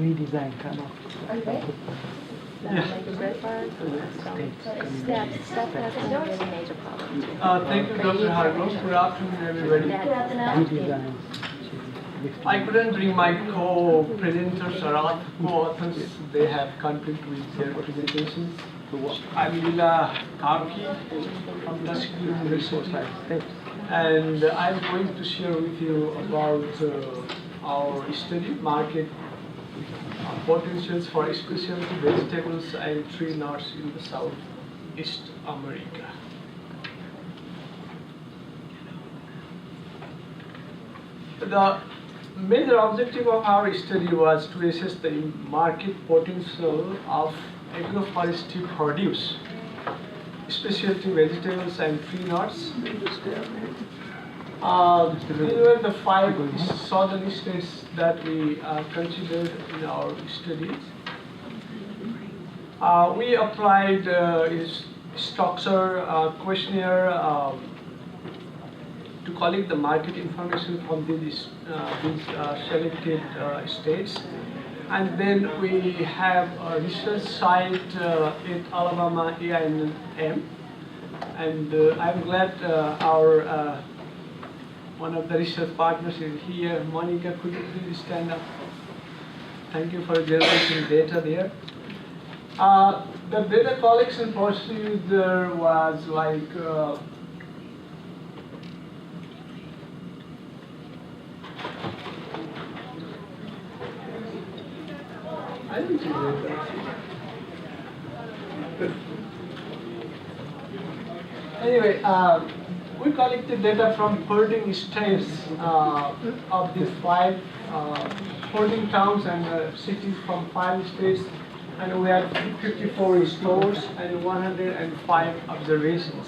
redesign kind of. Okay. Yeah. Like a bread bar? Step has been a really major problem. Thank you, Dr. Hargrove. Good afternoon, everybody. Redesign. I couldn't bring my co-presenters or co-authors. They have conflict with their presentations. I'm Lila Karki from Tuskegee University, and I'm going to share with you about our study, market potentials for specialty vegetables and tree nuts in the Southeast America. The major objective of our study was to assess the market potential of agroforestry produce, specialty vegetables and tree nuts. These were the 5 southern states that we considered in our studies. We applied structure questionnaire to collect the market information from these selected states. And then we have a research site at Alabama A&M. And I'm glad our one of the research partners is here. Monica, could you please stand up? Thank you for generating data there. The data collection procedure was like I didn't see that. Anyway, we collected data from 14 states of these 5 14 towns and cities from 5 states, and we had 54 stores and 105 observations.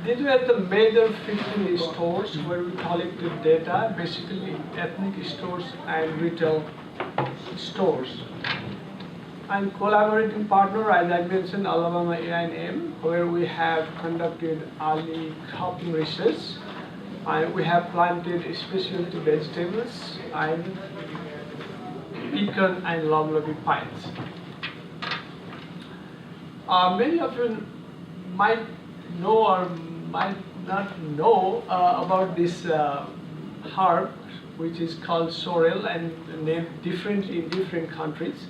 These were the major 15 stores where we collected data, basically ethnic stores and retail stores. And collaborating partner, as I mentioned, Alabama A&M, where we have conducted early cropping research, and we have planted specialty vegetables and pecan and loblolly pines. Many of you might know or might not know about this herb, which is called sorrel and named differently in different countries.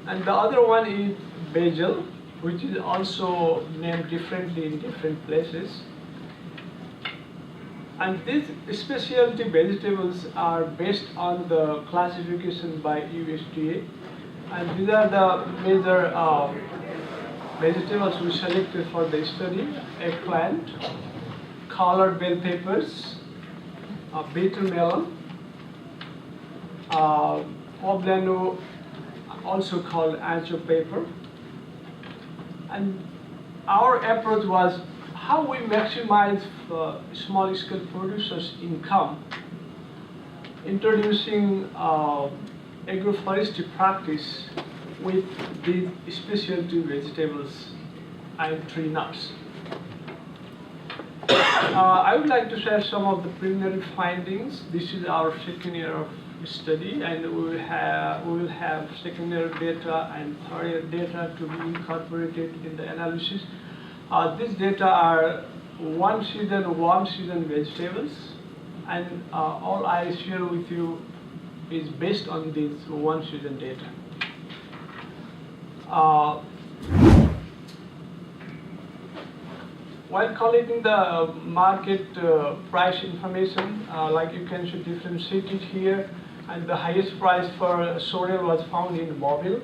And the other one is basil, which is also named differently in different places. And these specialty vegetables are based on the classification by USDA. And these are the major vegetables we selected for the study: eggplant, collared bell peppers, bitter melon, poblano, also called ancho pepper. And our approach was how we maximize small-scale producers' income, introducing agroforestry practice with these specialty vegetables and tree nuts. I would like to share some of the preliminary findings. This is our second year of study, and we will have secondary data and third data to be incorporated in the analysis. These data are warm season vegetables, and all I share with you is based on these warm season data. While collecting the market price information, like you can see differentiated here, and the highest price for sorrel was found in Mobile.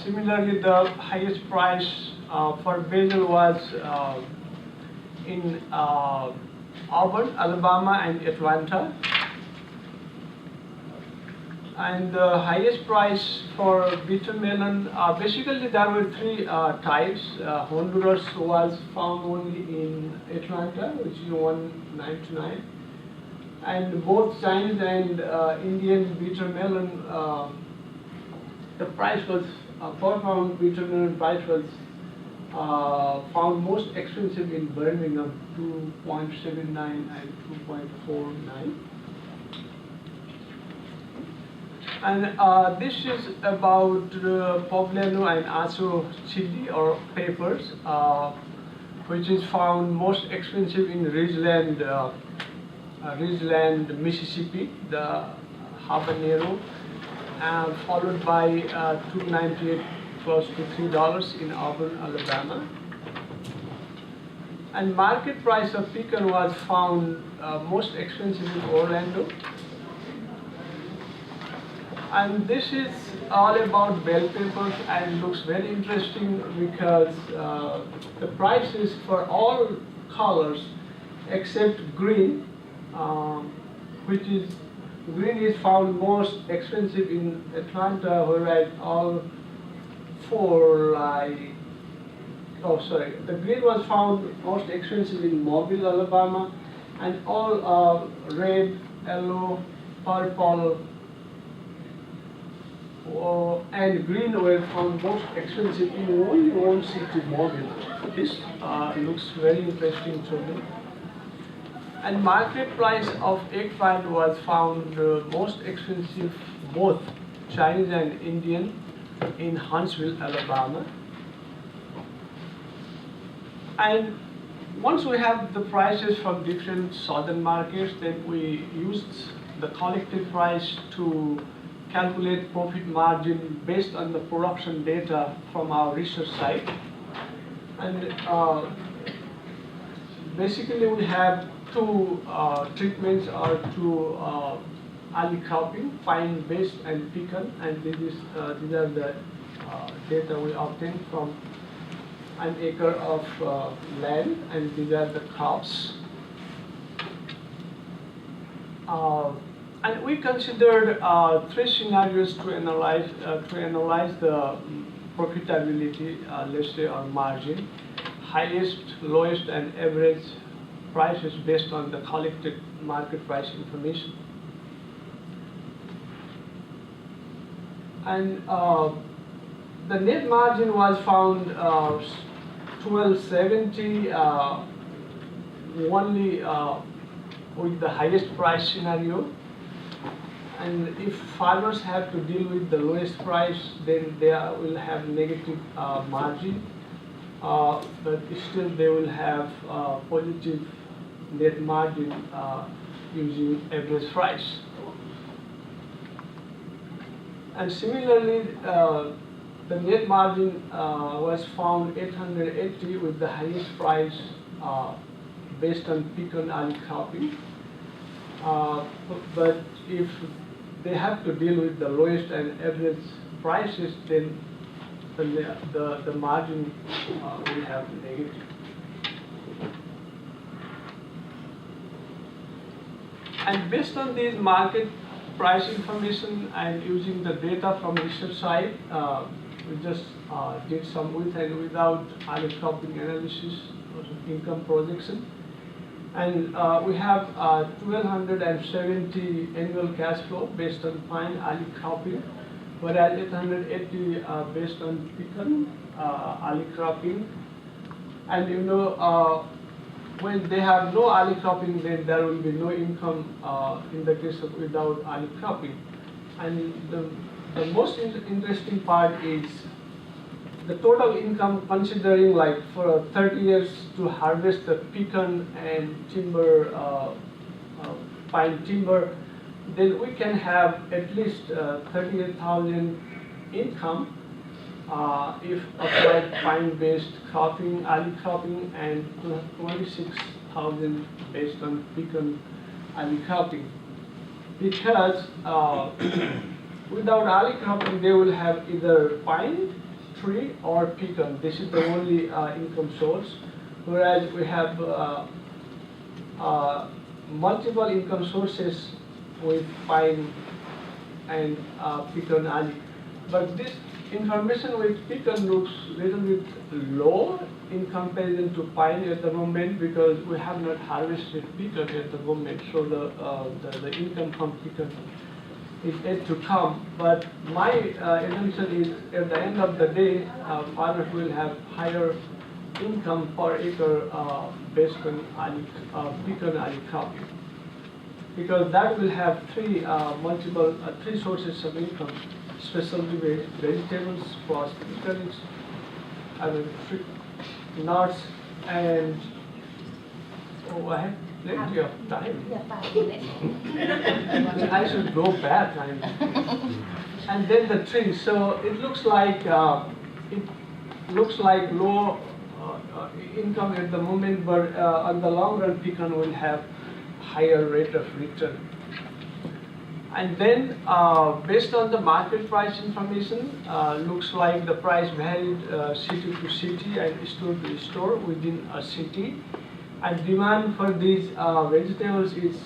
Similarly, the highest price for basil was in Auburn, Alabama, and Atlanta. And the highest price for bitter melon, basically there were 3 types. Honduras was found only in Atlanta, which is 199. And both Chinese and Indian bitter melon, the price was, per pound bitter melon price was found most expensive in Birmingham, 2.79 and 2.49. And this is about poblano and acho chili or peppers, which is found most expensive in Ridgeland, Mississippi, the habanero, followed by $2.98, close to $3 in Auburn, Alabama. And market price of pecan was found most expensive in Orlando. And this is all about bell peppers and looks very interesting because the prices for all colors except green, which is green is found most expensive in Atlanta, whereas all four the green was found most expensive in Mobile, Alabama, and all red, yellow, purple, and green were found most expensive in only one city, Mobile. This looks very interesting to me. And market price of eggplant was found most expensive, both Chinese and Indian, in Huntsville, Alabama. And once we have the prices from different southern markets, then we used the collective price to calculate profit margin based on the production data from our research site. And basically we have two treatments or two alley cropping, pine based and pecan, and these are the data we obtained from an acre of land, and these are the crops. And we considered three scenarios to analyze the profitability, let's say, or margin: highest, lowest, and average prices based on the collected market price information. And the net margin was found 1270 only with the highest price scenario. And if farmers have to deal with the lowest price, then they will have negative margin, but still they will have positive net margin using average price. And similarly, the net margin was found 880 with the highest price based on pecan alley cropping. But if they have to deal with the lowest and average prices, then the margin will have negative. And based on these market price information and using the data from research site, we just did some with and without alley cropping analysis or income projection. And we have 1,270 annual cash flow based on pine alley cropping, whereas 880 based on pecan alley cropping. And you know, when they have no alley cropping, then there will be no income in the case of without alley cropping. And the most interesting part is the total income, considering like for 30 years to harvest the pecan and timber, pine timber, then we can have at least 38,000 income if applied pine-based cropping, alley cropping, and 26,000 based on pecan alley cropping. Because without alley cropping, they will have either pine tree or pecan. This is the only income source. Whereas we have multiple income sources with pine and pecan alley. But this information with pecan looks a little bit low in comparison to pine at the moment, because we have not harvested pecan at the moment. So the income from pecan is yet to come. But my assumption is at the end of the day, farmers will have higher income per acre based on pecan alley cropping. because that will have three sources of income: specialty vegetables, phosphates, nuts, and I have plenty of time. I should go back. And then the tree. So it looks like low income at the moment, but on the long run, pecan will have higher rate of return. And then, based on the market price information, looks like the price varied city to city and store to store within a city. And demand for these vegetables is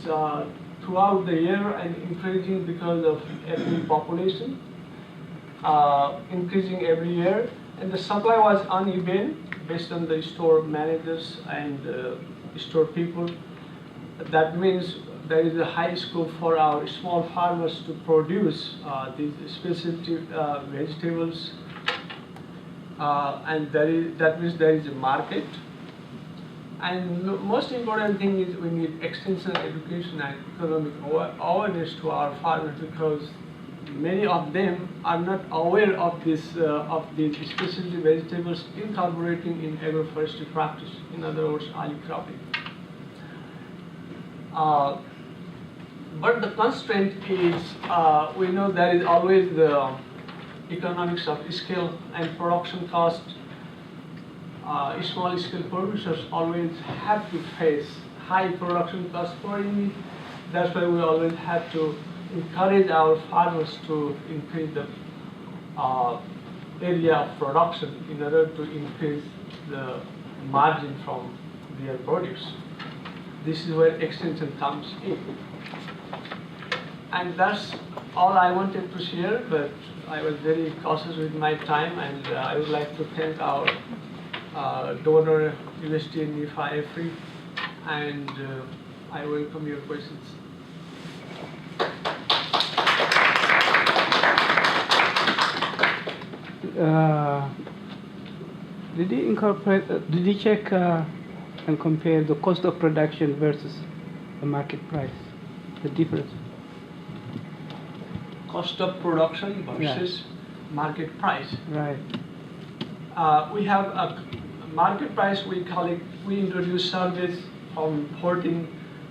throughout the year and increasing because of every population increasing every year. And the supply was uneven based on the store managers and store people. That means there is a high scope for our small farmers to produce these specialty vegetables, and that means there is a market. And most important thing is we need extension education and economic awareness to our farmers, because many of them are not aware of these specialty vegetables incorporating in agroforestry practice. In other words, olive cropping. But the constraint is, we know there is always the economics of scale and production cost. Small scale producers always have to face high production cost per unit. That's why we always have to encourage our farmers to increase the area of production in order to increase the margin from their produce. This is where extension comes in. And that's all I wanted to share, but I was very cautious with my time, and I would like to thank our donor, University in Nephi, and I welcome your questions. Did you check and compare the cost of production versus the market price, the difference? Cost of production versus market price. Right. We have a market price, we introduce surveys from 14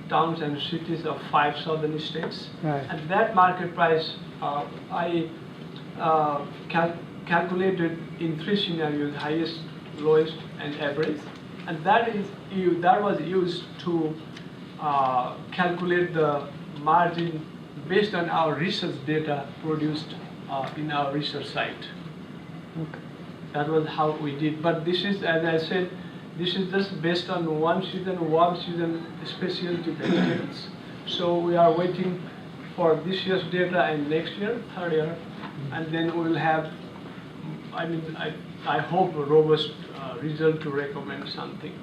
towns and cities of 5 southern states. Right. And that market price, I calculated in 3 scenarios: highest, lowest, and average. And that was used to calculate the margin based on our research data produced in our research site. Okay. That was how we did. But this is, as I said, this is just based on one season specialty vegetables. So we are waiting for this year's data and next year, third year, and then we will have, I hope, a robust result to recommend something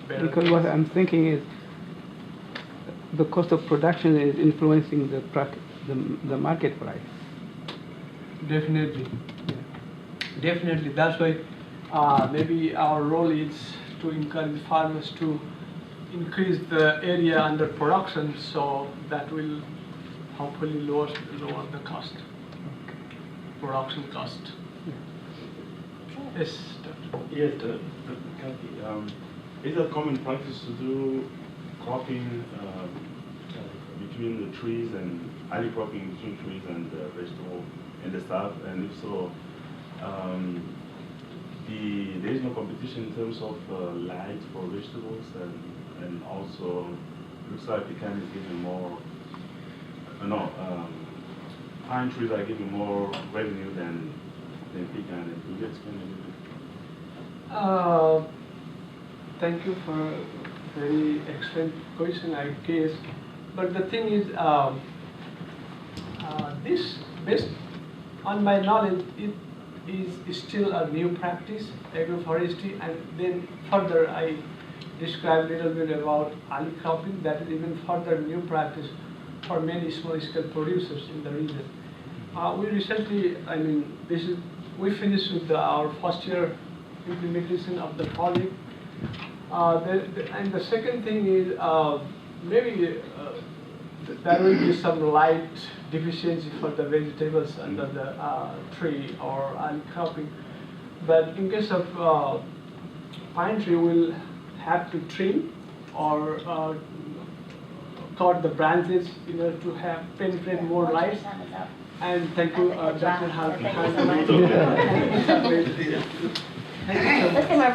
better. Because what I'm thinking is the cost of production is influencing the market price. Definitely. Definitely. That's why maybe our role is to encourage farmers to increase the area under production, so that will hopefully lower the cost, production cost. Yes, Dr. Yes, is it common practice to do cropping between the trees and early cropping between trees and vegetable in the south? And if so, there is no competition in terms of light for vegetables, and also looks like pecan is giving more. Pine trees are giving more revenue than pecan. And could you explain a little bit? Thank you for a very excellent question, I guess. But the thing is, this, based on my knowledge, it is still a new practice, agroforestry, and then further I described a little bit about olive cropping. That is even further new practice for many small-scale producers in the region. We recently, we finished with our first year implementation of the project. And the second thing is maybe there will be some light deficiency for the vegetables under the tree or cropping. But in case of pine tree, we'll have to trim or cut the branches in order to have penetrate more light. And thank you, Dr. Hal. Thank you so much. Thank you so much.